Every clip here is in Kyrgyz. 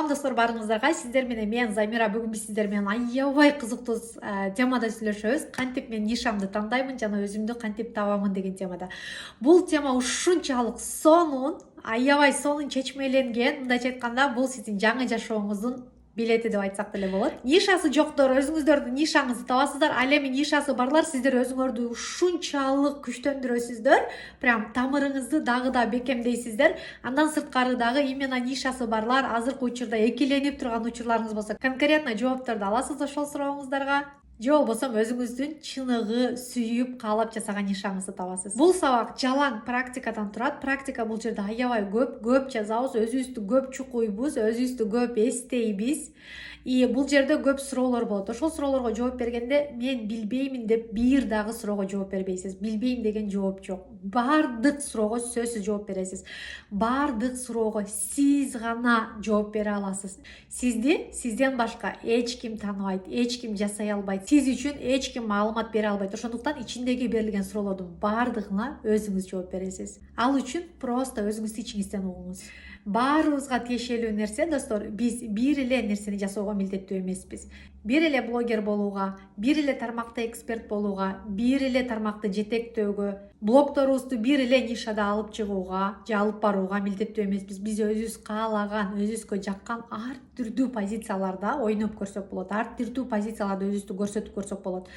Салам достор барыңыздарга. Сиздер менен мен Замира. Бүгүн биз сиздер менен аябай кызыктуу темада сүйлөшөбүз. Кантип мен нишамды тандаймын жана өзүмдү кантип табамын деген темада. Бул тема ушунчалык аябай сонун чечмеленген. Мындайча айтканда, бул сиздин жаңы жашооңуздун билети деп айтсак деле болот. Нишасы жоктор өзүңүздөрдүн нишаңызды табасыздар. Ал эми нишасы барлар сиздер өзүңөрдү ушунчалык күчтөндүрөсүздөр. Прям тамырыңызды дагы да бекемдейсиздер. Андан сырткары дагы именно нишасы барлар азыркы учурда экиленип турган учурларыңыз болсо, конкретно жоопторду аласыз ошол сурооңуздарга. Же болбосо өзүңүздүн чыныгы сүйүп каалап жасаган нишаңызды табасыз. Бул сабак жалаң практикадан турат. Практика бул жерде аябай көп жазабыз, өзүбүздү көп чукуйбуз, өзүбүздү көп эстейбиз. И бул жерде көп суроолор болот. Ошол суроолорго жооп бергенде мен билбеймин деп бир дагы суроого жооп бербейсиз. Билбейм деген жооп жок. Бардык суроого сөзсүз жооп бересиз. Бардык суроого сиз гана жооп бере аласыз. Сизди сизден башка эч ким тааныбайт, эч ким жасай албайт. Сиз үчүн эч ким маалымат бере албайт. Ошондуктан ичиндеги берилген суроолордун бардыгына өзүңүз жооп бересиз. Ал үчүн просто өзүңүздү ичиңизден угуңуз. Баарыбызга тиешелүү нерсе, достор, биз бир эле нерсени жасоого милдеттүү эмеспиз. Бир эле блогер болууга, бир эле тармакта эксперт болууга, бир эле тармакты жетектөөгө, блогторубузду бир эле нишада алып чыгууга же алып барууга милдеттүү эмеспиз. Биз өзүбүз каалаган, өзүбүзгө жаккан ар түрдүү позицияларда ойноп көрсөк болот. Ар түрдүү позицияларда өзүбүздү көрсөтүп көрсөк болот.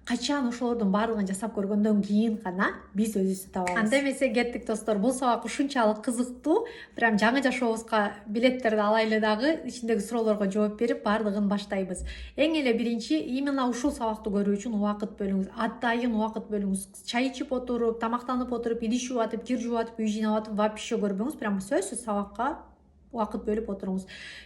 Качан ошолордун баардыгын жасап көргөндөн кийин гана биз өзүбүздү табабыз. Анда эмесе кеттик достор. Бул сабак ушунчалык кызыктуу. Прям жаңы жашообузга билеттерди алайлы дагы ичиндеги суроолорго жооп берип баардыгын баштайбыз. Эң эле биринчи именно ушул сабакты көрүү үчүн убакыт бөлүңүз. Атайын убакыт бөлүңүз. Чай ичип отуруп, тамактанып отуруп, идиш жууп атып, кир жууп атып, үй жыйнап атып вообще көрбөңүз. Прям сөзсүз сабакка убакыт бөлүп отуруңуз.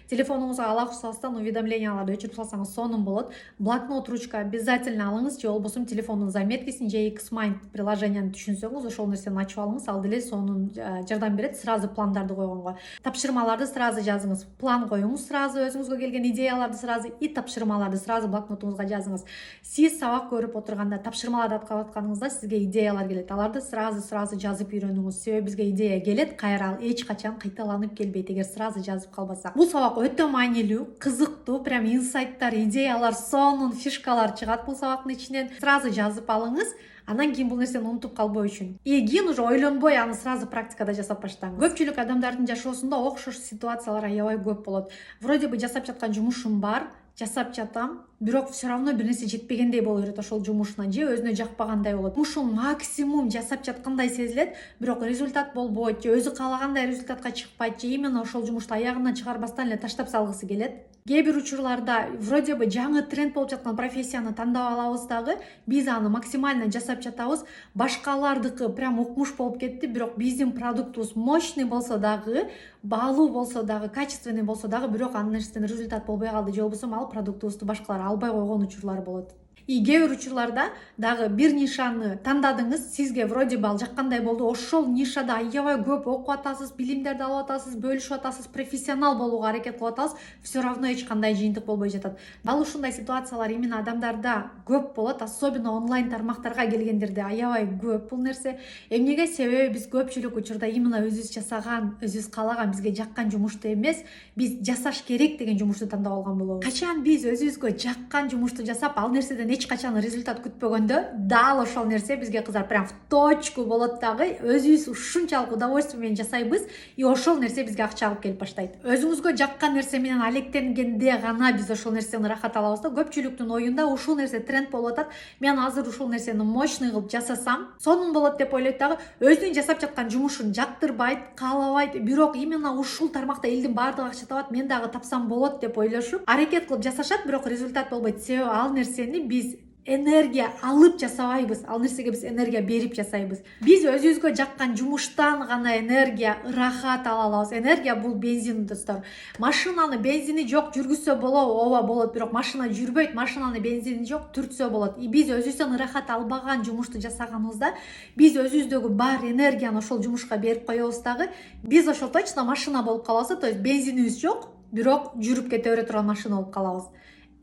Телефонуңузга алакусалстан уведомленияларды өчүрүп салсаңыз сонун болот. Блокнот, ручка обязательно алыңыз, же болбосо телефондун заметкесин же Xmind приложенияны түшүнсөңүз, ошол нерсени ачып алыңыз. Ал деле сонун жардам берет сразу пландарды койгонго. Тапшырмаларды сразу жазыңыз. План коюңуз сразу, өзүңүзгө келген идеяларды сразу и тапшырмаларды сразу блокнотуңузга жазыңыз. Сиз сабак көрүп отурганда, тапшырмаларды аткарып атканыңызда сизге идеялар келет. Аларды сразу жазып үйрөнүңүз. Себеби бизге идея келет, кайра ал эч качан кайталанып келбейт эгер сразу жазып калбасак. Бул сабак өтө маанилүү, кызыктуу, прям инсайттар, идеялар, сонун фишкалар чыгат бул сабактын ичинен. Сразу жазып алыңыз. Андан кийин бул нерсени унутуп калбоо үчүн. И кийин уже ойлонбой аны сразу практикада жасап баштаңыз. Көпчүлүк адамдардын жашоосунда окшош ситуациялар аябай көп болот. Вроде бы жасап жаткан жумушум бар, жасап жатам, бирок все равно бир нерсе жетпегендей боло берет ошол жумушуна, же өзүнө жакпагандай болот. Жумушун максимум жасап жаткандай сезилет, бирок результат болбойт, же өзү каалагандай результатка чыкпайт, же именно ошол жумушту аягына чыгарбастан эле таштап салгысы келет. Кээ бир учурларда вроде бы жаңы тренд болуп жаткан профессияны тандап алабыз дагы, биз аны максимально жасап жатабыз, башкалардыкы прям укмуш болуп кетти, бирок биздин продуктубуз мощный болсо дагы, баалуу болсо дагы, качественный болсо дагы, бирок анын нерседен результат болбой калды, же болбосо ал продуктубузду башкалар албай койгон учурлар болот. И кээ бир учурларда дагы бир нишаны тандадыңыз, сизге вроде бы ал жаккандай болду, ошол нишада аябай көп окуп атасыз, билимдерди алып атасыз, бөлүшүп атасыз, профессионал болууга аракет кылып атасыз, все равно эч кандай жыйынтык болбой жатат. Дал ушундай ситуациялар именно адамдарда көп болот, особенно онлайн тармактарга келгендерде аябай көп бул нерсе. Эмнеге? Себеби биз көпчүлүк учурда именно өзүбүз жасаган, өзүбүз каалаган, бизге жаккан жумушту эмес, биз жасаш керек деген жумушту тандап алган болобуз. Качан биз өзүбүзгө жаккан жумушту жасап, ал нерседен эч качан результат күтпөгөндө, дал ошол нерсе бизге кыздар прям в точку болот дагы, өзүбүз ушунчалык удовольствие менен жасайбыз, и ошол нерсе бизге акча алып келип баштайт. Өзүңүзгө жаккан нерсе менен алектенгенде гана биз ошол нерсени ырахат алабыз да. Көпчүлүктүн оюнда ушул нерсе тренд болуп атат, мен азыр ушул нерсени мощный кылып жасасам, сонун болот деп ойлойт дагы, өзүнүн жасап жаткан жумушун жактырбайт, каалабайт, бирок именно ушул тармакта элдин баардыгы акча табат, мен дагы тапсам болот деп ойлошуп, аракет кылып жасашат, бирок результат болбойт. Себеби ал нерсени биз энергия алып жасабайбыз, ал нерсеге биз энергия берип жасайбыз. Биз өзүбүзгө жаккан жумуштан гана энергия, ырахат ала алабыз. Энергия бул бензин, достор. Машинаны бензини жок жүргүзсө ооба болот, бирок машина жүрбөйт, машинаны бензини жок түртсө болот. И биз өзүбүздөн ырахат албаган жумушту жасаганыбызда, биз өзүбүздөгү бар энергияны ошол жумушка берип коебуз дагы, биз ошол точно машина болуп калабыз, то есть бензинибиз жок, бирок жүрүп кете бере турган машина болуп калабыз.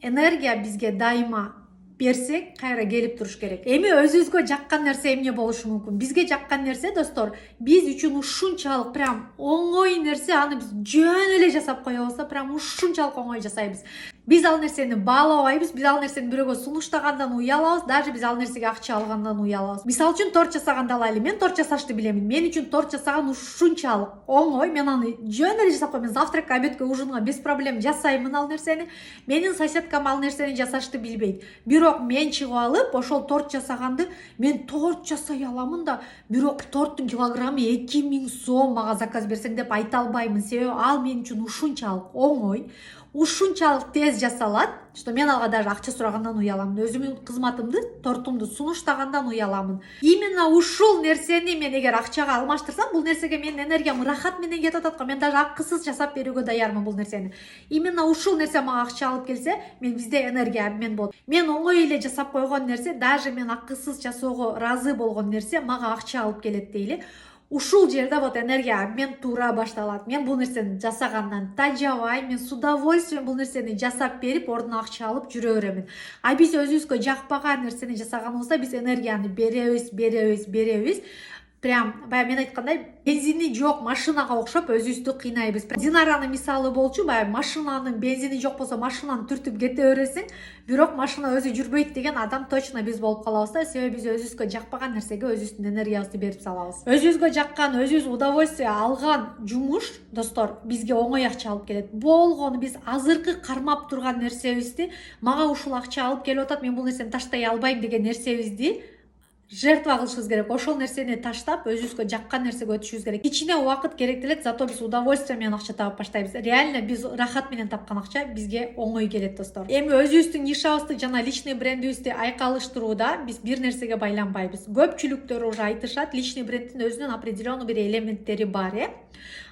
Энергия бизге дайыма берсек кайра келип туруш керек. Эми өзүбүзгө жаккан нерсе эмне болушу мүмкүн? Бизге жаккан нерсе, достор, биз үчүн ушунчалык прям оңой нерсе, аны биз жөн эле жасап коебуз да, прям ушунчалык оңой жасайбыз. Биз ал нерсени баалабайбыз, биз ал нерсени бирөөгө сунуштагандан уялабыз, даже биз ал нерсеге акча алгандан уялабыз. Мисалы үчүн торт жасаганды алайлы. Мен торт жасашты билемин. Мен үчүн торт жасаган ушунчалык оңой. Мен аны жөн эле жасап коем. Завтракка, обедке, ужинга без проблем жасаймын ал нерсени. Менин соседкам ал нерсени жасашты билбейт. Бирок мен чыгып алып, ошол торт жасаганды мен торт жасай аламын да, бирок торттун килограммы 2000 сом мага заказ берсең деп айта албаймын. Себеби ал мен үчүн ушунчалык оңой, ушунчалык тез жасалат, что мен алга даже акча сурагандан уяламын. Өзүмдүн кызматымды, тортумду сунуштагандан уяламын. Именно ушул нерсени мен эгер акчага алмаштырсам, бул нерсеге менин энергиям ырахат менен кетип атат го. Мен даже акысыз жасап берүүгө даярмын бул нерсени. Именно ушул нерсе мага акча алып келсе, мен бизде энергия обмен болот. Мен оңой эле жасап койгон нерсе, даже мен акысыз жасоого ыраазы болгон нерсе мага акча алып келет дейли. Ушул жерде вот энергия обмен туура башталат. Мен бул нерсени жасагандан тажабайм, мен с удовольствием бул нерсени жасап берип, ордуна акча алып жүрө беремин. А биз өзүбүзгө жакпаган нерсени жасаганыбызда биз энергияны беребиз. Прям баягы мен айткандай, бензини жок машинага окшоп өзүбүздү кыйнайбыз. Динараны мисалы болчу, баягы машинанын бензини жок болсо машинаны түртүп кете бересиң, бирок машина өзү жүрбөйт деген адам точно биз болуп калабыз да. Себеби биз өзүбүзгө жакпаган нерсеге өзүбүздүн энергиябызды берип салабыз. Өзүбүзгө жаккан, өзүбүз удовольствие алган жумуш, достор, бизге оңой акча алып келет. Болгону биз азыркы кармап турган нерсебизди, мага ушул акча алып келип атат, мен бул нерсени таштай албайм деген нерсебизди жертва кылышыбыз керек. Ошол нерсени таштап, өзүбүзгө жаккан нерсеге өтүшүбүз керек. Кичине убакыт керектелет, зато биз удовольствие менен акча таап баштайбыз. Реально биз рахат менен тапкан акча бизге оңой келет, достор. Эми өзүбүздүн нишабызды жана личный брендибизди айкалыштырууда биз бир нерсеге байланбайбыз. Көпчүлүктөр уже айтышат, личный брендтин өзүнүн определенный бир элементтери бар,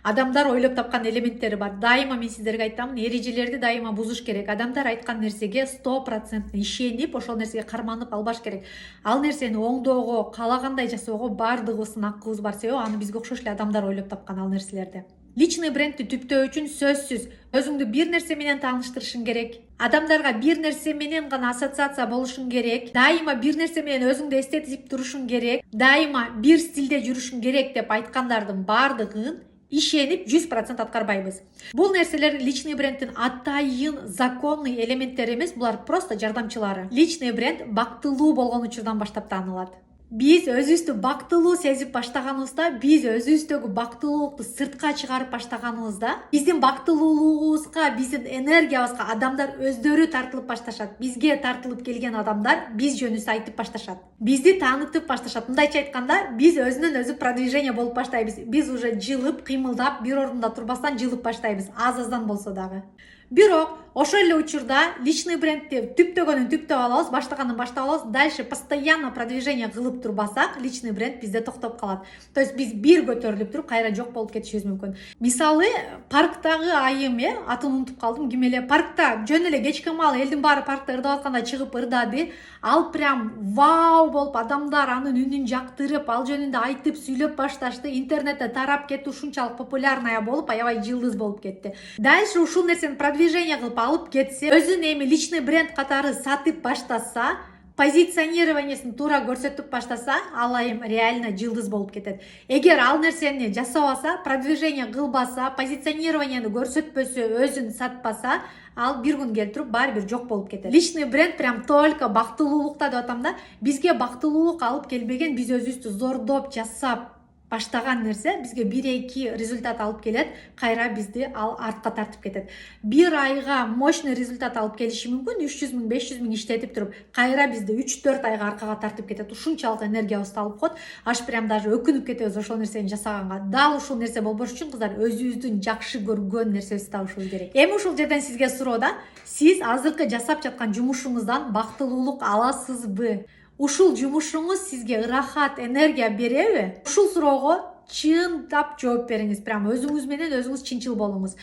Адамдар ойлоп тапкан элементтери бар. Дайыма мен сиздерге айтамын, эрежелерди дайыма бузуш керек. Адамдар айткан нерсеге 100% ишенип, ошол нерсеге карманып албаш керек. Ал нерсени оңдоого, каалагандай жасоого баардыгыбыздын акыбыз бар, себеби аны бизге окшош эле адамдар ойлоп тапкан ал нерселерди. Личный брендти түптөө үчүн сөзсүз өзүңдү бир нерсе менен тааныштырышың керек. Адамдарга бир нерсе менен гана ассоциация болушуң керек. Дайыма бир нерсе менен өзүңдү эстетип турушуң керек. Дайыма бир стилде жүрүшүң керек деп айткандардын баардыгын ишенип 100% аткарбайбыз. Бул нерселер личный брендтин атайын законный элементтери эмес, булар просто жардамчылары. Личный бренд бактылуу болгон учурдан баштап таанылат. Биз өзүбүздү бактылуу сезип баштаганыбызда, биз өзүбүздөгү бактылуулукту сыртка чыгарып баштаганыбызда, биздин бактылуулугубузга, биздин энергиябызга адамдар өздөрү тартылып башташат. Бизге тартылып келген адамдар биз жөнүбүздү айтып башташат. Бизди таанытып башташат. Мындайча айтканда, биз өзүнөн өзү продвижение болуп баштайбыз. Биз уже жылып, кыймылдап, бир ордунда турбастан жылып баштайбыз, аз-аздан болсо дагы. Бирок ошол эле учурда личный брендти түптөгөнүн түптөп алабыз, баштаганын баштап алабыз. Дальше постоянно продвижение кылып турбасак, личный бренд бизде токтоп калат. То есть биз бир көтөрүлүп туруп, кайра жок болуп кетишибиз мүмкүн. Мисалы, парктагы айым, атын унутуп калдым, ким эле паркта жөн эле кечки маал элдин баары паркта ырдап атканда чыгып ырдады. Ал прям вау болуп, адамдар анын үнүн жактырып, ал жөнүндө айтып сүйлөп башташты. Интернетте тарап кетти, ушунчалык популярная болуп, аябай жылдыз болуп кетти. Дальше ушул нерсени продвижение кылып алып кетсе, өзүн эми личный бренд катары сатып баштаса, позиционированиесин туура көрсөтүп баштаса, ал айым реально жылдыз болуп кетет. Эгер ал нерсени жасабаса, продвижение кылбаса, позиционированияны көрсөтпөсө, өзүн сатпаса, ал бир күн келип туруп баары бир жок болуп кетет. Личный бренд прям только бактылуулукта деп атам да, бизге бактылуулук алып келбеген, биз өзүбүздү зордоп жасап баштаган нерсе бизге 1-2 результат алып келет, кайра бизди ал артка тартып кетет. Бир айга мощный результат алып келиши мүмкүн, 300 000, 500 000 иштетип туруп, кайра бизди 3-4 айга аркага тартып кетет. Ушунчалык энергиябызды алып коет. Аш прям даже өкүнүп кетебиз ошол нерсени жасаганга. Дал ушул нерсе болбош үчүн кыздар өзүбүздүн жакшы көргөн нерсебизди табышыбыз керек. Эми ушул жерден сизге суроо да, сиз азыркы жасап жаткан жумушуңуздан бактылуулук аласызбы? Ушул жумушуңуз сизге ырахат, энергия береби? Ушул суроого чындап жооп бериңиз. Прям өзүңүз менен өзүңүз чынчыл болуңуз.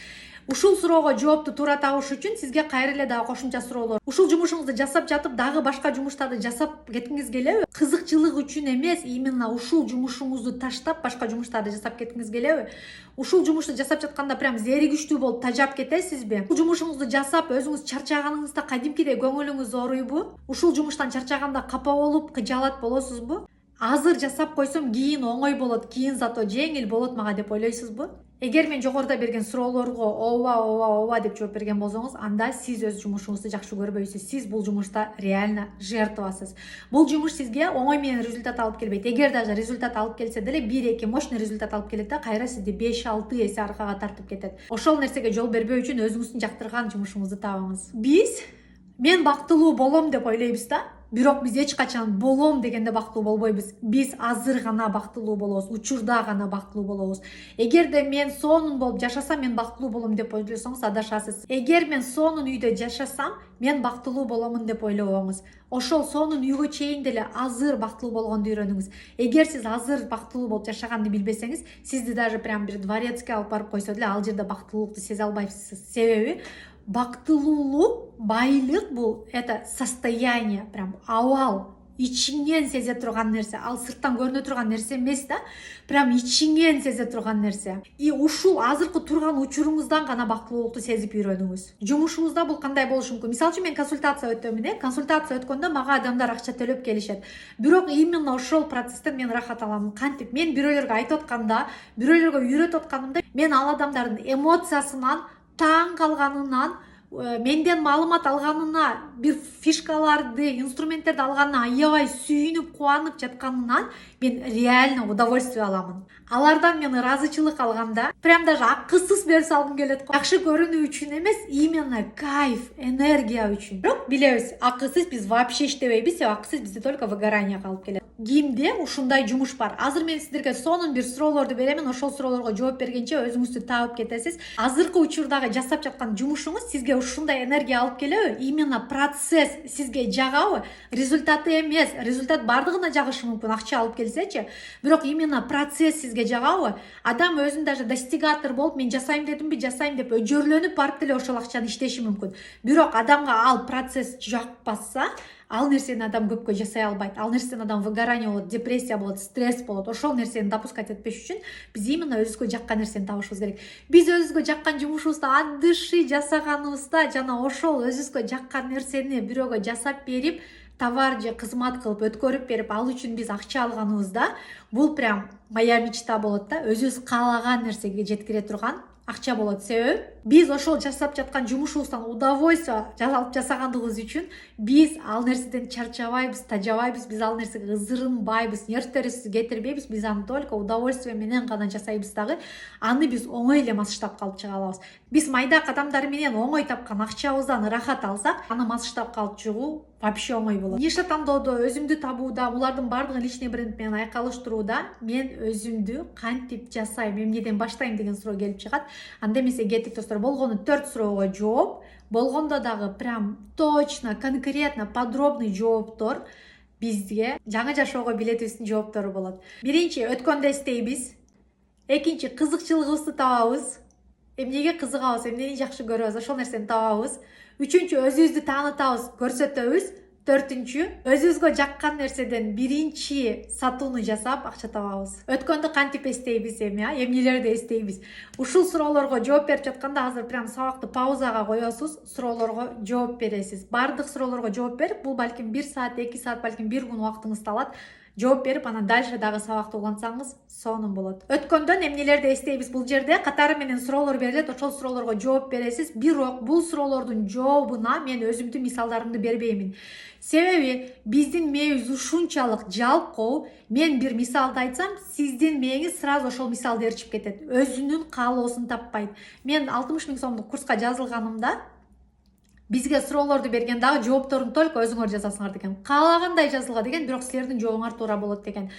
Ушул суроого жоопту туура табыш үчүн сизге кайра эле дагы кошумча суроолор, ушул жумушуңузду жасап жатып дагы башка жумуштарды жасап кеткиңиз келеби? Кызыкчылык үчүн эмес, именно ушул жумушуңузду таштап башка жумуштарды жасап кеткиңиз келеби? Ушул жумушту жасап жатканда прям зеригиштүү болуп тажап кетесизби? Ушул жумушуңузду жасап өзүңүз чарчаганыңызда кадимкидей көңүлүңүз ооруйбу? Ушул жумуштан чарчаганда капа болуп кыжаалат болосузбу? Азыр жасап койсом кийин оңой болот, кийин зато жеңил болот мага деп ойлойсузбу? Эгер мен жогоруда берген суроолорго ооба деп жооп берген болсоңуз, анда сиз өз жумушуңузду жакшы көрбөйсүз. Сиз бул жумушта реально жертвасыз. Бул жумуш сизге оңой менен результат алып келбейт. Эгер даже результат алып келсе деле 1-2 мощный результат алып келет да, кайра сизди 5-6 эсе аркага тартып кетет. Ошол нерсеге жол бербөө үчүн өзүңүздүн жактырган жумушуңузду табыңыз. Мен бактылуу болом деп ойлойбуз да. Бирок биз эч качан болом дегенде бактылуу болбойбуз. Биз азыр гана бактылуу болобуз, учурда гана бактылуу болобуз. Эгерде мен сонун болуп жашасам, мен бактылуу болом деп ойлосоңуз, адашасыз. Эгер мен сонун үйдө жашасам, мен бактылуу боломун деп ойлобоңуз. Ошол сонун үйгө чейин деле азыр бактылуу болгонду үйрөнүңүз. Эгер сиз азыр бактылуу болуп жашаганды билбесеңиз, сизди даже прям бир дворецке алып барып койсо деле ал жерде бактылуулукту сезе албайсыз. Себеби бактылуулук, байлык бул это состояние, прям абал, ичиңен сезе турган нерсе. Ал сырттан көрүнө турган нерсе эмес да, прям ичиңен сезе турган нерсе. И ушул азыркы турган учуруңуздан гана бактылуулукту сезип үйрөнүңүз. Жумушуңузда бул кандай болушу мүмкүн? Мисалы үчүн мен консультация өтөмүн, консультация өткөндө мага адамдар акча төлөп келишет. Бирок именно ошол процесстен мен рахат алам. Кантип мен бирөөлөргө айтып атканда, бирөөлөргө үйрөтүп атканымда, мен ал адамдардын эмоциясынан, таң калганынан, менден маалымат алганына, бир фишкаларды, инструменттерди алганына аябай сүйүнүп, кубанып жатканынан мен реально удовольствие аламын. Алардан мен ыраазычылык алганда, прям даже акысыз бере салгым келет. Жакшы көрүнүү үчүн эмес, именно кайф, энергия үчүн. Бирок билебиз, акысыз биз вообще иштебейбиз, акысыз бизди только выгоранияга алып келет. Кимде ушундай жумуш бар? Азыр мен сиздерге сонун бир суроолорду беремин, ошол суроолорго жооп бергенче өзүңүздү таап кетесиз. Азыркы учурдагы жасап жаткан жумушуңуз сизге ушундай энергия алып келеби? Именно процесс сизге жагабы? Результаты эмес. Результат бардыгына жагышы мүмкүн, акча алып келсечи. Бирок именно процесс сизге жагабы? Адам өзүн даже достигатор болуп, мен жасайм дедимби, жасайм деп өжөрлөнүп барып деле ошол акчаны иштеши мүмкүн. Бирок адамга ал процесс жакпаса, ал нерсени адам көпкө жасай албайт. Ал нерсени адам выгорание болот, депрессия болот, стресс болот. Ошол нерсени допускать этпеш үчүн биз именно өзүбүзгө жаккан нерсени табышыбыз керек. Биз өзүбүзгө жаккан жумушубузду от души жасаганыбызда жана ошол өзүбүзгө жаккан нерсени бирөөгө жасап берип, товар же кызмат кылып өткөрүп берип, ал үчүн биз акча алганыбызда, бул прям моя мечта болот да, өзүбүз каалаган нерсеге жеткире турган акча болот. Себеби биз ошол жасап жаткан жумушубуздан удовольствие алып жасагандыгыбыз үчүн биз ал нерседен чарчабайбыз, тажабайбыз, биз ал нерсеге ызырынбайбыз, нервтерибизди кетирбейбиз, биз аны только удовольствие менен гана жасайбыз дагы. Аны биз оңой эле масштабка алып чыга алабыз. Биз майда кадамдар менен оңой тапкан акчабыздан ырахат алсак, аны масштабка алып чыгуу вообще оңой болот. Ниша тандоодо, өзүмдү табууда, булардын бардыгын личный бренд менен айкалыштырууда мен өзүмдү кантип жасайм, эмнеден баштайм деген суроо келип чыгат. Анда эмесе кеттик достор. Болгону 4 суроого жооп, болгондо дагы прям точно, конкретно, подробный жооптор бизге жаңы жашоого билетибиздин жооптору болот. Биринчи, өткөндө эстейбиз. Экинчи, кызыкчылыгыбызды табабыз. Эмнеге кызыгабыз, эмнени жакшы көрөбүз, ошол нерсени табабыз. Үчүнчү, өзүбүздү таанытабыз, көрсөтөбүз. Төртүнчү, өзүбүзгө жаккан нерседен биринчи сатууну жасап акча табабыз. Өткөндү кантип эстейбиз эми, эмнелерди эстейбиз? Ушул суроолорго жооп берип жатканда азыр прям сабакты паузага коесуз, суроолорго жооп бересиз. Бардык суроолорго жооп берип, бул балким 1 саат, 2 саат, балким 1 күн убактыңызды алат. Жооп берип, анан дальше дагы сабакты улантсаңыз сонун болот. Өткөндөн эмнелерди эстейбиз? Бул жерде катары менен суроолор берилет, ошол суроолорго жооп бересиз. Бирок бул суроолордун жообуна мен өзүмдүн мисалдарымды бербеймин. Себеби биздин мээбиз ушунчалык жалкоо. Мен бир мисалды айтсам, сиздин мээңиз сразу ошол мисалды ээрчип кетет. Өзүнүн каалоосун таппайт. Мен 60 000 сомдук курска жазылганымда бизге суроолорду берген дагы жоопторун только өзүңөр жазасыңар деген. Каалагандай жазылга деген, бирок силердин жообуңар туура болот деген.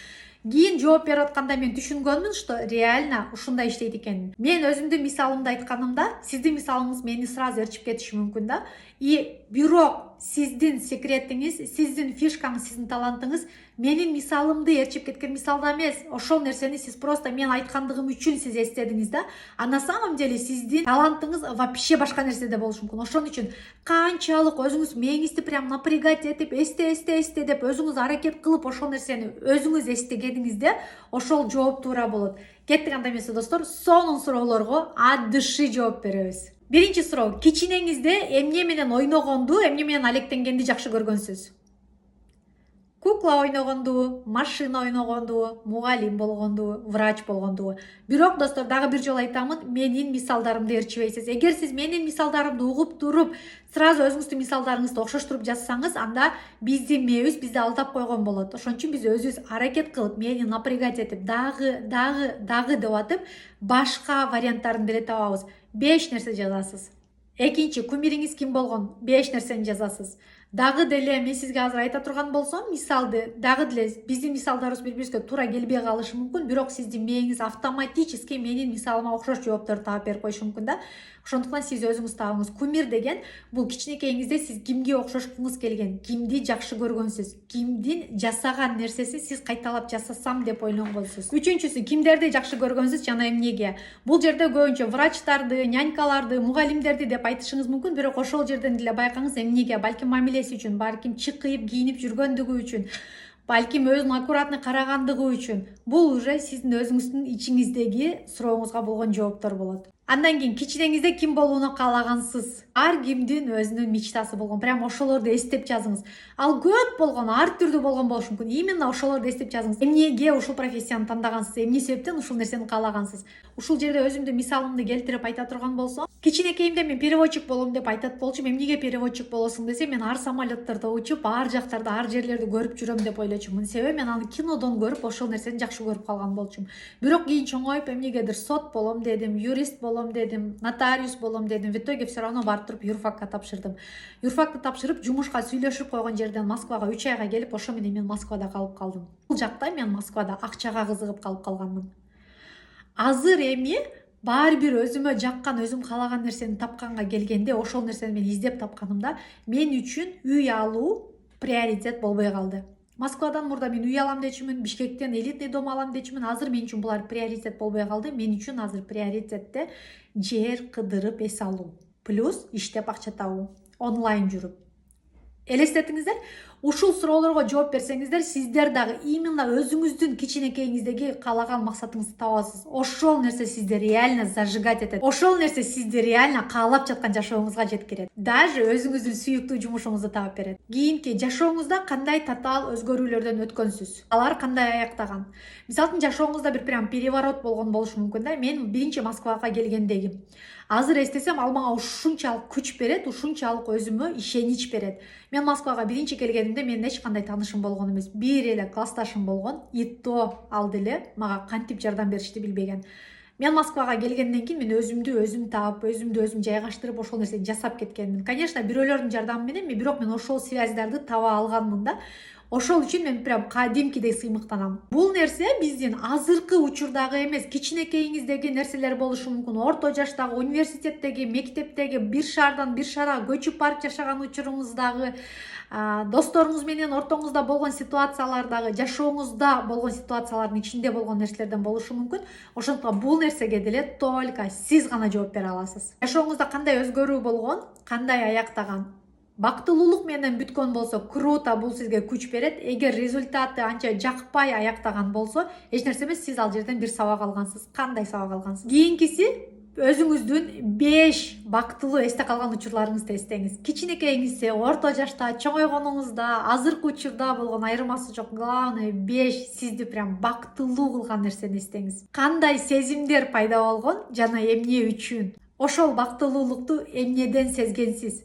Кийин жооп берип атканда мен түшүнгөнмүн, что реально ушундай иштейт экенин. Мен өзүмдүн мисалымды айтканымда, сиздин мисалыңыз мени сразу ээрчип кетиши мүмкүн да. И бирок сиздин секретиңиз, сиздин фишкаңыз, сиздин талантыңыз менин мисалымды ээрчип кеткен мисалда эмес. Ошол нерсени сиз просто мен айткандыгым үчүн сиз эстедиңиз да. А на самом деле сиздин талантыңыз вообще башка нерседе болушу мүмкүн. Ошон үчүн канчалык өзүңүз мээңизди прям напрягать этип эсте деп өзүңүз аракет кылып ошол нерсени өзүңүз эстегениңизде ошол жооп туура болот. Кеттик анда эмесе достор, сонун суроолорго от души жооп беребиз. Биринчи суроо: кичинеңизде эмне менен ойногонду, эмне менен алектенгенди жакшы көргөнсүз? Кукла ойногонду, машина ойногонду, мугалим болгонду, врач болгонду. Бирок достор, дагы бир жолу айтамын, менин мисалдарымды ээрчибейсиз. Эгер сиз менин мисалдарымды угуп туруп, сразу өзүңүздүн мисалдарыңызды окшоштуруп жазсаңыз, анда биздин мээбиз бизди алдап койгон болот. Ошон үчүн биз өзүбүз аракет кылып, мени напрягать этип, дагы деп атып, башка варианттарын деле табабыз. 5 нерсе жазасыз. Экинчи, кумириңиз ким болгон? 5 нерсени жазасыз. Дагы деле мен сизге азыр айта турган болсом, мисалды дагы деле биздин мисалдарыбыз бири-бирибизге туура келбей калышы мүмкүн, бирок сиздин мээңиз автоматически менин мисалыма окшош жоопторду таап берип коюшу мүмкүн да. Ошондуктан сиз өзүңүз табыңыз. Кумир деген бул кичинекейиңизде сиз кимге окшошкуңуз келген, кимди жакшы көргөнсүз, кимдин жасаган нерсесин сиз кайталап жасасам деп ойлонгонсуз. Үчүнчүсү, кимдерди жакшы көргөнсүз жана эмнеге? Бул жерде көбүнчө врачтарды, нянькаларды, мугалимдерди деп айтышыңыз мүмкүн, бирок ошол жерден деле байкаңыз эмнеге? Балким мамилеси үчүн, балким чыкыйып кийинип жүргөндүгү үчүн, балким өзүн аккуратный карагандыгы үчүн. Бул уже сиздин өзүңүздүн ичиңиздеги сурооңузга болгон жооптор болот. Андан кийин кичинеңизде ким болууну каалагансыз? Ар кимдин өзүнүн мечтасы болгон. Прям ошолорду эстеп жазыңыз. Ал көп болгон, ар түрдүү болгон болушу мүмкүн. Именно ошолорду эстеп жазыңыз. Эмнеге ушул профессияны тандагансыз? Эмне себептен ушул нерсени каалагансыз? Ушул жерде өзүмдүн мисалымды келтирип айта турган болсом, кичинекейимде мен переводчик болом деп айтат болчумун. Эмнеге переводчик болосуң десе, мен ар самолеттордо учуп, ар жактарда, ар жерлерди көрүп жүрөм деп ойлочумун. Себеби мен аны кинодон көрүп, ошол нерсени жакшы көрүп калган болчумун. Бирок кийин чоңоюп эмнегедир сот болом дедим, юрист болом дедим, нотариус болом дедим. В итоге все равно барып туруп юрфакка тапшырдым. Юрфакты тапшырып, жумушка сүйлөшүп койгон жерден Москвага 3 айга келип, ошо менен мен Москвада калып калдым. Бул жакта мен Москвада акчага кызыгып калып калганмын. Азыр эми баары бир өзүмө жаккан, өзүм каалаган нерсени тапканга келгенде, ошол нерсени мен издеп тапканымда, мен үчүн үй алуу приоритет болбой калды. Москвадан мурда мен үй алам дечүмүн, Бишкектен элитный дом алам дечүмүн. Азыр мен үчүн булар приоритет болбой калды. Мен үчүн азыр приоритетте жер кыдырып эс алуу, плюс иштеп акча табуу, онлайн жүрүп. Элестетиңиздер, ушул суроолорго жооп берсеңиздер, сиздер дагы именно өзүңүздүн кичинекейиңиздеги каалаган максатыңызды табасыз. Ошол нерсе сизди реально зажигать этет. Ошол нерсе сизди реально каалап жаткан жашооңузга жеткирет. Даже өзүңүздүн сүйүктүү жумушуңузду таап берет. Кийинки жашооңузда кандай татаал өзгөрүүлөрдөн өткөнсүз? Алар кандай аяктаган? Мисалы үчүн жашооңузда бир прям переворот болгон болушу мүмкүн да. Мен биринчи Москвага келгендеги. Азыр эстесем, ал мага ушунчалык күч берет, ушунчалык өзүмө ишенич берет. Мен Москвага биринчи келгенимде менин эч кандай таанышым болгон эмес. Бир эле классташым болгон. И то ал деле мага кантип жардам беришти билбеген. Мен Москвага келгенден кийин мен өзүмдү өзүм таап, өзүмдү өзүм жайгаштырып, ошол нерсени жасап кеткенмин. Конечно, бирөөлөрдүн жардамы менен, бирок мен ошол связьдарды таба алганмын да. Ошол үчүн мен прям кадимкидей сыймыктанам. Бул нерсе биздин азыркы учурдагы эмес, кичинекейиңиздеги нерселер болушу мүмкүн. Орто жаштагы, университеттеги, мектептеги, бир шаардан бир шаарга көчүп барып жашаган учуруңуздагы, досторуңуз менен ортоңузда болгон ситуациялардагы, жашооңузда болгон ситуациялардын ичинде болгон нерселерден болушу мүмкүн. Ошондуктан бул нерсеге деле только сиз гана жооп бере аласыз. Жашооңузда кандай өзгөрүү болгон, кандай аяктаган? Бактылуулук менен бүткөн болсо, круто, бул сизге күч берет. Эгер результаты анча жакпай аяктаган болсо, эч нерсе эмес, сиз ал жерден бир сабак алгансыз. Кандай сабак алгансыз? Кийинкиси, өзүңүздүн 5 бактылуу эсте калган учурларыңызды эстеңиз. Кичинекейиңизде, орто жашта, чоңойгонуңузда, азыркы учурда болгон айырмасы жок. Главное 5 сизди прям бактылуу кылган нерсени эстеңиз. Кандай сезимдер пайда болгон жана эмне үчүн? Ошол бактылуулукту эмнеден сезгенсиз?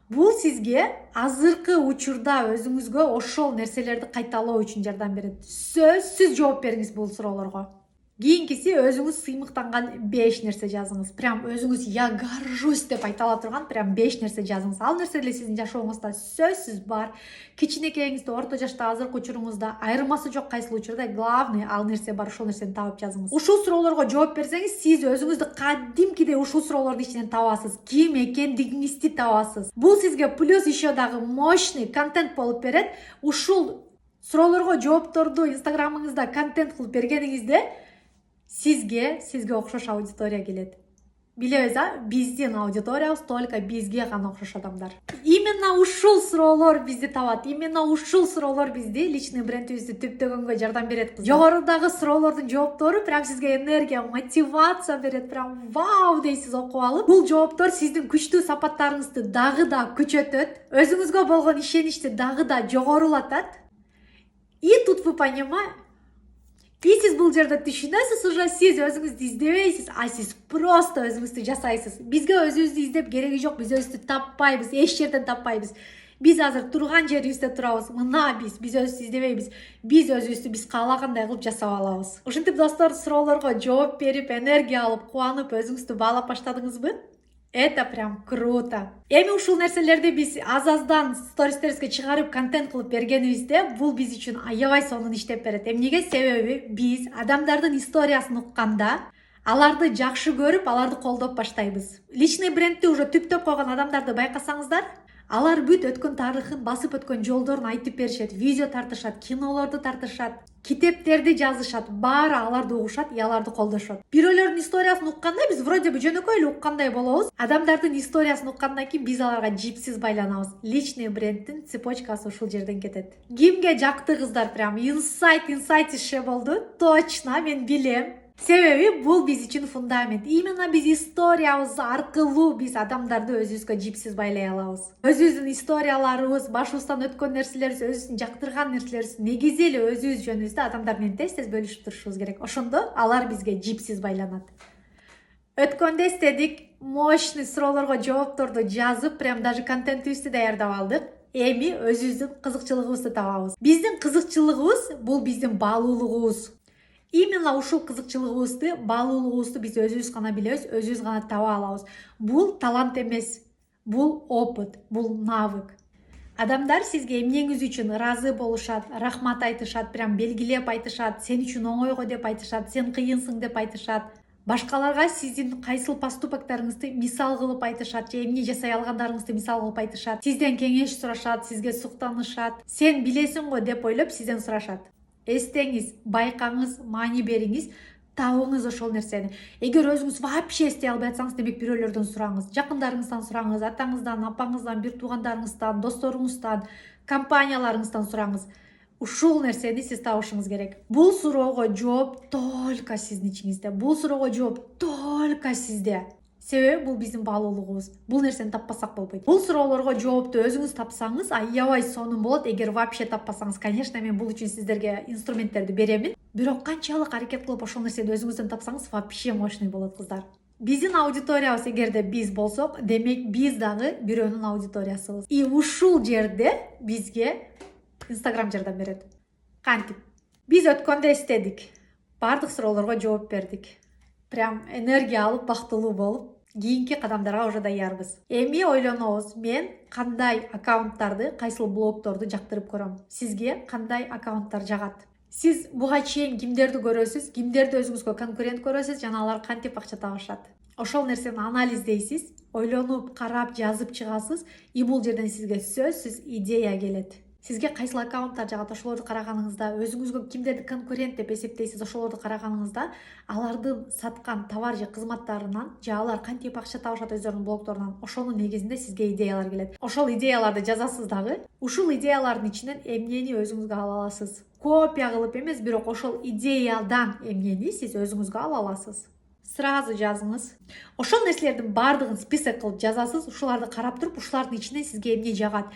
Бул сизге азыркы учурда өзүңүзгө ошол нерселерди кайталоо үчүн жардам берет. Сөзсүз жооп бериңиз бул суроолорго. Кийинкиси өзүңүз сыймыктанган 5 нерсе жазыңыз. Прям өзүңүз я горжусь деп айта ала турган прям 5 нерсе жазыңыз. Ал нерселер сиздин жашооңузда сөзсүз бар. Кичинекейиңизде, орто жашта, азыркы учуруңузда айырмасы жок кайсыл учурда главный ал нерсе бар, ошол нерсени таап жазыңыз. Ушул суроолорго жооп берсеңиз, сиз өзүңүздү кадимкидей ушул суроолордун ичинен табасыз. Ким экендигиңизди табасыз. Бул сизге плюс еще дагы мощный контент болуп берет. Ушул суроолорго жоопторду инстаграмыңызда контент кылып бергениңизде сизге окшош аудитория келет. Билебиз, биздин аудиториябыз только бизге гана окшош адамдар. Именно ушул суроолор бизди табат. Именно ушул суроолор бизди личный брендибизди түптөгөнгө жардам берет. Жогорудагы суроолордун жооптору прям сизге энергия, мотивация берет. Прям вау дейсиз окуп алып. Бул жооптор сиздин күчтүү сапаттарыңызды дагы да күчөтөт. Өзүңүзгө болгон ишеничти дагы да жогорулатат. И тут вы понимаете, и сиз бул жерде түшүнөсүз, уже сиз өзүңүздү издебейсиз, а сиз просто өзүңүздү жасайсыз. Бизге өзүбүздү издеп кереги жок, биз өзүбүздү таппайбыз, эч жерден таппайбыз. Биз азыр турган жерибизде турабыз. Мына биз өзүбүздү издебейбиз. Биз өзүбүздү биз каалагандай кылып жасап алабыз. Ушинтип достор, суроолорго жооп берип, энергия алып, кубанып, өзүңүздү баалап баштадыңызбы? Это прям круто. Эми ушул нерселерди биз аз-аздан стористерибизге чыгарып контент кылып бергенибизде, бул биз үчүн аябай сонун иштеп берет. Эмнеге? Себеби биз адамдардын историясын укканда, аларды жакшы көрүп, аларды колдоп баштайбыз. Личный брендти уже түптөп койгон адамдарды байкасаңыздар, алар бүт өткөн тарыхын, басып өткөн жолдорун айтып беришет, видео тартышат, кинолорду тартышат, китептерди жазышат, баары аларды угушат, аларды колдошот. Бирөөлөрдүн историясын укканда биз вроде бы жөнөкөй эле уккандай болобуз. Адамдардын историясын уккандан кийин биз аларга жипсиз байланабыз. Личный брендтин цепочкасы ушул жерден кетет. Кимге жакты кыздар, прям инсайт иши болду. Точно, мен билем. Себеби бул биз үчүн фундамент. Именно биз историябыз аркылуу биз адамдарды өзүбүзгө жипсиз байлай алабыз. Өзүбүздүн историяларыбыз, башыбыздан өткөн нерселерибиз, өзүбүздүн жактырган нерселерибиз, негизи эле өзүбүз жөнүбүздө адамдар менен тез бөлүшүп турушубуз керек. Ошондо алар бизге жипсиз байланат. Өткөндө эстедик, мощный суроолорго жоопторду жазып, прям даже контентибизди даярдап алдык. Эми өзүбүздүн кызыкчылыгыбызды табабыз. Биздин кызыкчылыгыбыз бул биздин баалуулугубуз. Именно ушул кызыкчылыгыбызды, баалуулугубузду биз өзүбүз гана билебиз, өзүбүз гана таба алабыз. Бул талант эмес, бул опыт, бул навык. Адамдар сизге эмнеңиз үчүн ыраазы болушат, рахмат айтышат, прям белгилеп айтышат, сен үчүн оңойго деп айтышат, сен кыйынсың деп айтышат. Башкаларга сиздин кайсыл поступоктарыңызды мисал кылып айтышат, же эмне жасай алгандарыңызды мисал кылып айтышат. Сизден кеңеш сурашат, сизге суктанышат. Сен билесиң го деп ойлоп сизден сурашат. Эстеңиз, байкаңыз, маани бериңиз, табыңыз ошол нерсени. Эгер өзүңүз вообще эстей албай атсаңыз, демек бирөөлөрдөн сураңыз, жакындарыңыздан сураңыз, атаңыздан, апаңыздан, бир туугандарыңыздан, досторуңуздан, компанияларыңыздан сураңыз. Ушул нерсени сиз табышыңыз керек. Бул суроого жооп только сиздин ичиңизде. Бул суроого жооп только сизде. Себеби бул биздин баалуулугубуз. Бул нерсени таппасак болбойт. Бул суроолорго жоопту өзүңүз тапсаңыз, аябай сонун болот. Эгер вообще таппасаңыз, конечно, мен бул үчүн сиздерге инструменттерди беремин. Бирок канчалык аракет кылып ошол нерсени өзүңүздөн тапсаңыз, вообще мощный болот, кыздар. Биздин аудиториябыз эгерде биз болсок, демек биз дагы бирөөнүн аудиториясыбыз. И ушул жерде бизге Инстаграм жардам берет. Кантип? Биз өткөндө эстедик. Бардык суроолорго жооп бердик. Прям энергия алып, бактылуу болуп, кийинки кадамдарга уже даярбыз. Эми ойлонобуз, мен кандай аккаунттарды, кайсыл блогторду жактырып көрөм. Сизге кандай аккаунттар жагат? Сиз буга чейин кимдерди көрөсүз, кимдерди өзүңүзгө конкурент көрөсүз, жана алар кантип акча табышат? Ошол нерсени анализдейсиз, ойлонуп, карап, жазып чыгасыз, и бул жерден сизге сөзсүз идея келет. Сизге кайсыл аккаунттар жагат, ошолорду караганыңызда, өзүңүзгө кимдерди конкурент деп эсептейсиз, ошолорду караганыңызда, алардын саткан товар же кызматтарынан, же алар кантип акча табышат өздөрүнүн блогторунан, ошонун негизинде сизге идеялар келет. Ошол идеяларды жазасыз дагы. Ушул идеялардын ичинен эмнени өзүңүзгө ала аласыз? Копия кылып эмес, бирок ошол идеядан эмнени сиз өзүңүзгө ала аласыз? Сразу жазыңыз. Ошол нерселердин баардыгын список кылып жазасыз. Ушуларды карап туруп, ушулардын ичинен сизге эмне жагат?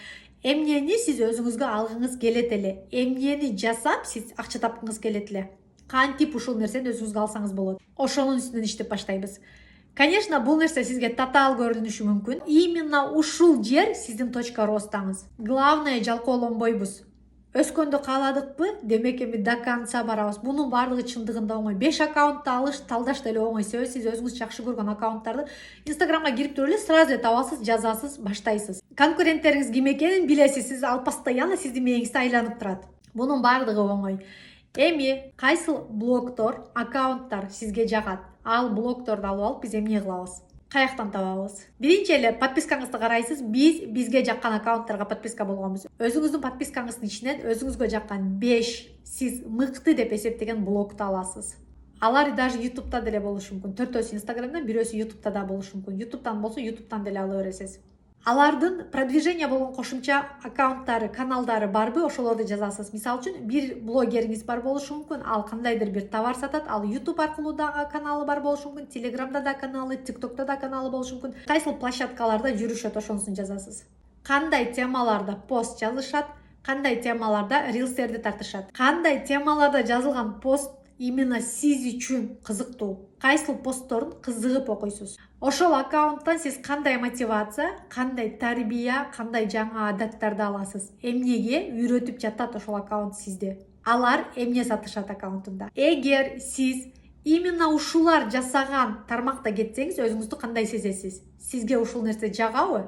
Эмнени сиз өзүңүзгө алгыңыз келет эле? Эмнени жасап сиз акча тапкыңыз келет эле? Кантип ушул нерсени өзүңүзгө алсаңыз болот? Ошонун үстүнөн иштеп баштайбыз. Конечно, бул нерсе сизге татаал көрүнүшү мүмкүн. Именно ушул жер сиздин точка ростаңыз. Главное, жалкоолонбойбуз. Өскөндө кааладыкпы? Демек эми до конца барабыз. Бунун баардыгы чындыгында оңой. 5 аккаунтты алыш, талдаш деле оңой. Себеби сиз өзүңүз жакшы көргөн аккаунттарды Инстаграмга кирип туруп эле сразу эле табасыз, жазасыз, баштайсыз. Конкуренттериңиз ким экенин билесиз. Сиз ал постоянно сиздин мээңизде айланып турат. Бунун баардыгы оңой. Эми кайсыл блогдор, аккаунттар сизге жагат? Ал блогдорду алып алып биз эмне кылабыз? Каяктан табабыз? Биринчи эле подпискаңызды карайсыз. Бизге жаккан аккаунттарга подписка болгонбуз. Өзүңүздүн подпискаңыздын ичинен өзүңүзгө жаккан 5 сиз мыкты деп эсептеген блогду аласыз. Алар даже YouTube'да деле болушу мүмкүн. 4-өсү Instagram'дан, 1-өсү YouTube'да да болушу мүмкүн. YouTube'дан болсо YouTube'дан деле ала бересиз. Алардын продвижение болгон кошумча аккаунттары, каналдары барбы, ошолорду жазасыз. Мисалы үчүн, бир блогериңиз бар болушу мүмкүн, ал кандайдыр бир товар сатат, ал YouTube аркылуу да каналы бар болушу мүмкүн, Telegram'да да каналы, TikTok'та да каналы болушу мүмкүн. Кайсыл площадкаларда жүрүшөт, ошонусун жазасыз. Кандай темаларда пост жазышат, кандай темаларда рилстерди тартышат, кандай темаларда жазылган пост именно сиз үчүн кызыктуу, кайсыл постторун кызыгып окуйсуз. Ошол аккаунттан сиз кандай мотивация, кандай тарбия, кандай жаңа адаттарды аласыз, эмнеге үйрөтүп жатат ошол аккаунт сизди, алар эмне сатышат аккаунтунда. Эгер сиз именно ушулар жасаган тармакта кетсеңиз, өзүңүздү кандай сезесиз? Сизге ушул нерсе жагабы?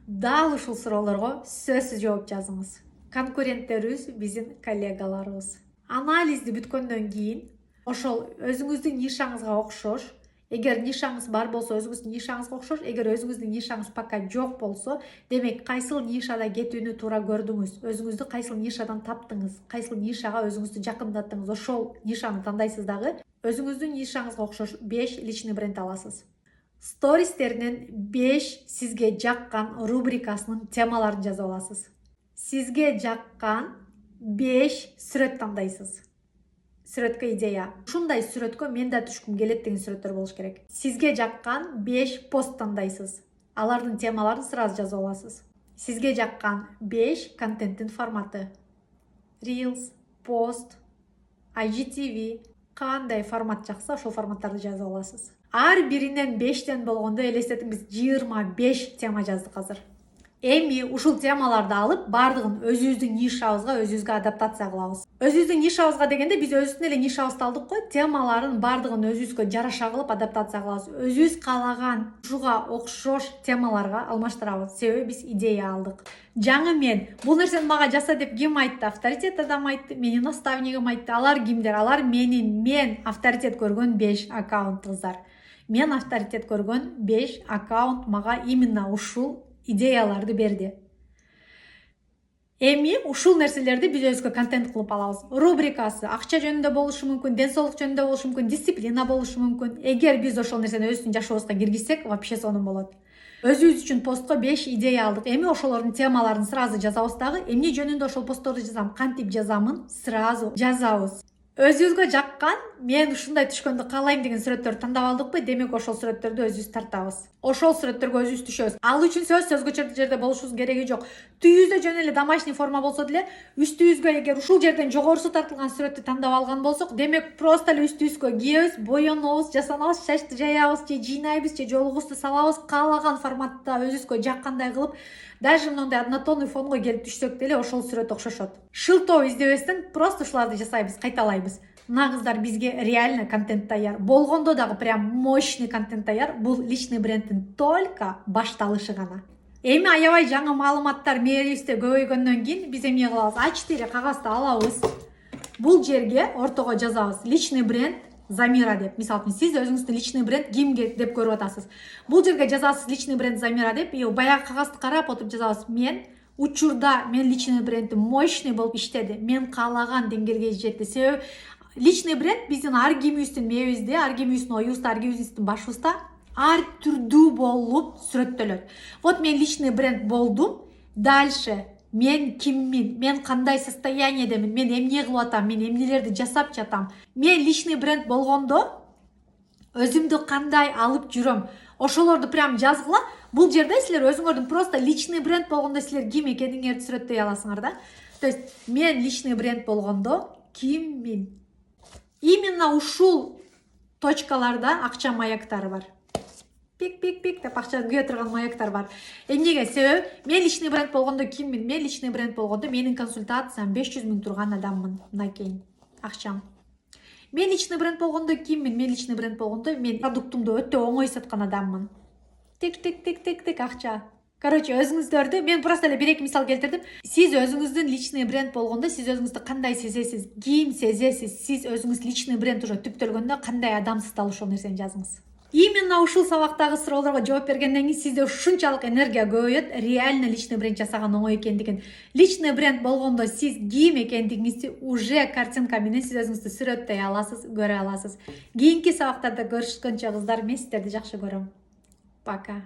Дал ушул суроолорго сөзсүз жооп жазыңыз. Конкуренттерибиз биздин коллегаларыбыз. Анализди бүткөндөн кийин ошол өзүңүздүн нишаңызга окшош, эгер нишаңыз бар болсо өзүңүздүн нишаңызга окшош, эгер өзүңүздүн нишаңыз пока жок болсо, демек кайсыл нишада кетүүнү туура көрдүңүз, өзүңүздү кайсыл нишадан таптыңыз, кайсыл нишага өзүңүздү жакындаттыңыз, ошол нишаны тандайсыз дагы. Өзүңүздүн нишаңызга окшош 5 личный бренд аласыз. Стористеринен 5 сизге жаккан рубрикасынын темаларын жазып аласыз. Сизге жаккан 5 сүрөт тандайсыз. Сүрөткө идея. Ушундай сүрөткө мен да түшкүм келет деген сүрөттөр болуш керек. Сизге жаккан 5 пост тандайсыз. Алардын темаларын сразу жазып аласыз. Сизге жаккан 5 контенттин форматы. Reels, пост, IGTV, кандай формат жакса, ошол форматтарды жазып аласыз. Ар биринен 5тен болгондо элестетиңиз 25 тема жаздык азыр. Эми ушул темаларды алып, бардыгын өзүбүздүн нишабызга, өзүбүзгө адаптация кылабыз. Өзүбүздүн нишабызга дегенде биз өзүбүздүн эле нишабызды алдык го, темаларын бардыгын өзүбүзгө жараша кылып адаптация кылабыз. Өзүбүз каалаган ушуга окшош темаларга алмаштырабыз. Себеби биз идея алдык. Жаңы мен бул нерсени мага жаса деп ким айтты? Авторитет адам айтты, менин наставнигим айтты. Алар кимдер? Алар мен авторитет көргөн 5 аккаунт кыздар. Мен авторитет көргөн 5 аккаунт мага именно ушул идеяларды берди. Эми ушул нерселерди биз өзгө контент кылып алабыз. Рубрикасы акча жөнүндө болушу мүмкүн, ден соолук жөнүндө болушу мүмкүн, дисциплина болушу мүмкүн. Эгер биз ошол нерсени өзүбүздүн жашообузга киргизсек, вообще сонун болот. Өзүбүз үчүн постко 5 идея алдык. Эми ошолордун темаларын сразу жазабыз дагы. Эмне жөнүндө ошол постторду жазам, кантип жазамын, сразу жазабыз. Өзүбүзгө жаккан, мен ушундай түшкөндү каалайм деген сүрөттөрдү тандап алдыкпы, демек ошол сүрөттөрдү өзүбүз тартабыз. Ошол сүрөттөргө өзүбүз түшөбүз. Ал үчүн сөзгөчө жерде болушубуз кереги жок. Түйүздө жөн эле домашний форма болсо деле, үстүбүзгө эгер ушул жерден жогорусу тартылган сүрөттү тандап алган болсок, демек просто эле үстүбүзгө кийебиз, боенобуз, жасанабыз, чачты жаябыз, же жыйнайбыз, же жолугубузду салабыз, каалаган форматта өзүбүзгө жаккандай кылып, даже мындай однотонный фонго келип түшсөк деле ошол сүрөт окшошот. Шылтоо издебестен просто ушуларды жасайбыз, кайталайбыз. Мына кыздар бизге реально контент даяр. Болгондо дагы прям мощный контент даяр. Бул личный брендтин только башталышы гана. Эми аябай жаңы маалыматтар мээрибизде көбөйгөндөн кийин биз эмне кылабыз? А4 кагазды алабыз. Бул жерге ортого жазабыз личный бренд Замира деп. Мисалы үчүн сиз өзүңүздүн личный бренд ким деп көрүп атасыз. Бул жерге жазасыз личный бренд Замира деп, и баягы кагазды карап отуруп жазабыз. Мен учурда мен личный брендим мощный болуп иштеди. Мен каалаган деңгээлге жетти. Себеби личный бренд биздин ар кимибиздин мээбизде, ар кимибиздин оюбузда, ар кимибиздин башыбызда ар түрдүү болуп сүрөттөлөт. Вот мен личный бренд болдум. Дальше мен киммин, мен кандай состояниедемин, мен эмне кылып атам, мен эмнелерди жасап жатам. Мен личный бренд болгондо өзүмдү кандай алып жүрөм, ошолорду прям жазгыла. Бул жерде силер өзүңөрдүн просто личный бренд болгондо силер ким экениңерди сүрөттөй аласыңар да. То есть мен личный бренд болгондо киммин? Именно ушул точкаларда акча маяктары бар. пик деп акча күйө турган маяктар бар. Эмнеге себеби мен личный бренд болгондо киммин? Мен личный бренд болгондо менин консультациям 500 000 турган адаммын. Мынакей акчам. Мен личный бренд болгондо киммин? Мен личный бренд болгондо мен продуктумду өтө оңой саткан адаммын. Тик акча. Короче, өзүңүздөрдү мен просто эле 1-2 мисал келтирдим. Сиз өзүңүздүн личный бренд болгондо сиз өзүңүздү кандай сезесиз, ким сезесиз, сиз өзүңүз личный бренд уже түптөлгөндө кандай адамсыз дал ошол нерсени жазыңыз. Именно ушул сабактагы суроолорго жооп бергенден кийин сизде ушунчалык энергия көбөйөт, реально личный бренд жасаган оңой экендигин. Личный бренд болгондо сиз ким экендигиңизди уже картинка менен сиз өзүңүздү сүрөттөй аласыз, көрө аласыз. Кийинки сабактарда көрүшкөнчө кыздар, мен сиздерди жакшы көрөм. Пока.